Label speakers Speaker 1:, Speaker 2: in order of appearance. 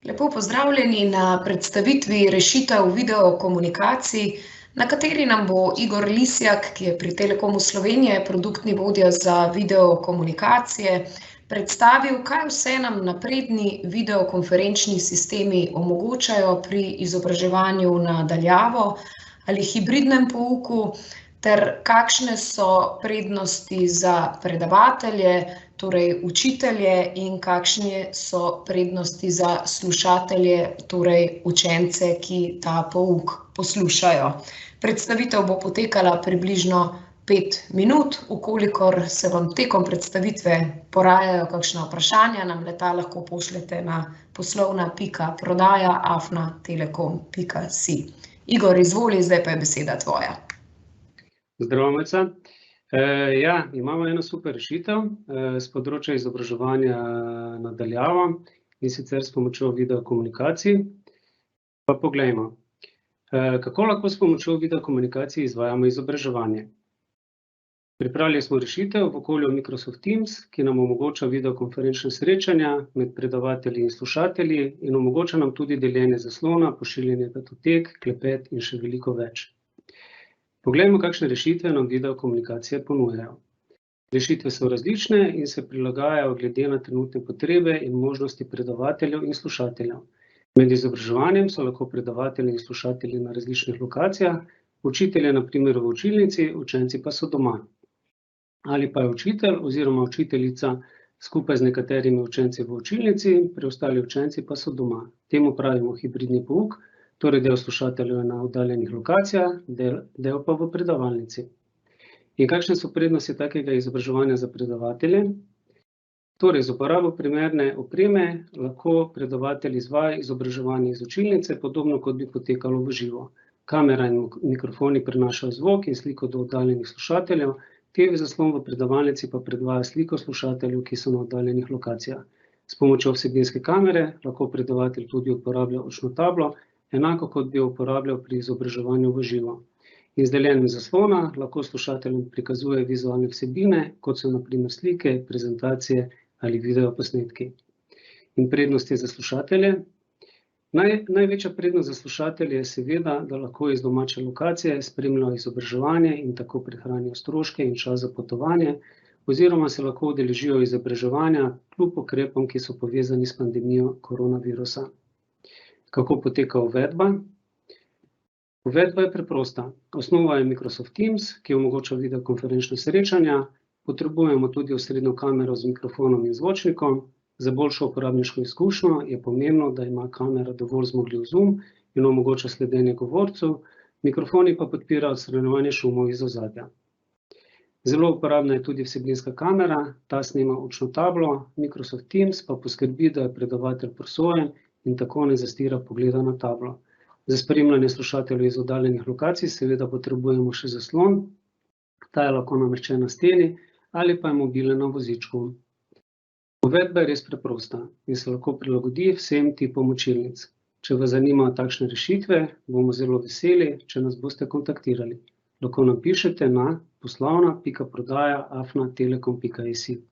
Speaker 1: Lepo pozdravljeni na predstavitvi rešitev videokomunikacij, na kateri nam bo Igor Lisjak, ki je pri Telekomu Slovenije produktni vodja za videokomunikacije, predstavil, kaj vse nam napredni videokonferenčni sistemi omogočajo pri izobraževanju na daljavo ali hibridnem pouku, ter kakšne so prednosti za predavatelje, torej učitelje, in kakšne so prednosti za slušatelje, torej učence, ki ta pouk poslušajo. Predstavitev bo potekala približno 5 minut. Vkolikor se vam tekom predstavitve porajajo kakšna vprašanja, nam le-ta lahko pošljete na poslovna.prodaja@telekom.si. Igor, izvoli, zdaj pa je beseda tvoja.
Speaker 2: Zdravo, Mojca. Imamo eno super rešitev s področja izobraževanja na daljavo, in sicer s pomočjo videokomunikacij. Pa poglejmo, kako lahko s pomočjo videokomunikacij izvajamo izobraževanje. Pripravili smo rešitev v okolju Microsoft Teams, ki nam omogoča videokonferenčna srečanja med predavatelji in slušatelji in omogoča nam tudi deljenje zaslona, pošiljanje datotek, klepet in še veliko več. Poglejmo, kakšne rešitve nam videokomunikacije ponujajo. Rešitve so različne in se prilagajajo glede na trenutne potrebe in možnosti predavateljev in slušateljev. Med izobraževanjem so lahko predavatelji in slušatelji na različnih lokacijah, učitelj je na primer v učilnici, učenci pa so doma. Ali pa je učitelj oziroma učiteljica skupaj z nekaterimi učenci v učilnici, preostali učenci pa so doma. Temu pravimo hibridni pouk. Torej del slušateljev je na oddaljenih lokacijah, del pa v predavalnici. In kakšne so prednosti takega izobraževanja za predavatelje? Torej, z uporabo primerne opreme lahko predavatelj izvaja izobraževanje iz učilnice, podobno kot bi potekalo v živo. Kamera in mikrofoni prenašajo zvok in sliko do oddaljenih slušateljev, TV zaslon v predavalnici pa predvaja sliko slušateljev, ki so na oddaljenih lokacijah. S pomočjo vsebinske kamere lahko predavatelj tudi uporablja očno tablo, enako kot bi jo uporabljal pri izobraževanju v živo. In z deljenjem zaslona lahko slušateljem prikazuje vizualne vsebine, kot so na primer slike, prezentacije ali videoposnetki. In prednosti za slušatelje? Največja prednost za slušatelje je seveda, da lahko iz domače lokacije spremljajo izobraževanje in tako prihranijo stroške in čas za potovanje, oziroma se lahko udeležijo izobraževanja kljub ukrepom, ki so povezani s pandemijo koronavirusa. Kako poteka uvedba? Uvedba je preprosta. Osnova je Microsoft Teams, ki omogoča videokonferenčna srečanja. Potrebujemo tudi osrednjo kamero z mikrofonom in zvočnikom. Za boljšo uporabniško izkušnjo je pomembno, da ima kamera dovolj zmogljiv zoom in omogoča sledenje govorcu, mikrofoni pa podpirajo odstranjevanje šumov iz ozadja. Zelo uporabna je tudi vsebinska kamera, ta snema očno tablo, Microsoft Teams pa poskrbi, da je predavatelj prosojen in tako ne zastira pogleda na tablo. Za spremljanje slušateljev iz oddaljenih lokacij seveda potrebujemo še zaslon, ta je lahko nameščen na steni ali pa je mobilen na vozičku. Uvedba je res preprosta in se lahko prilagodi vsem tipom učilnic. Če vas zanimajo takšne rešitve, bomo zelo veseli, če nas boste kontaktirali. Lahko nam pišete na poslovna.prodaja@telekom.si.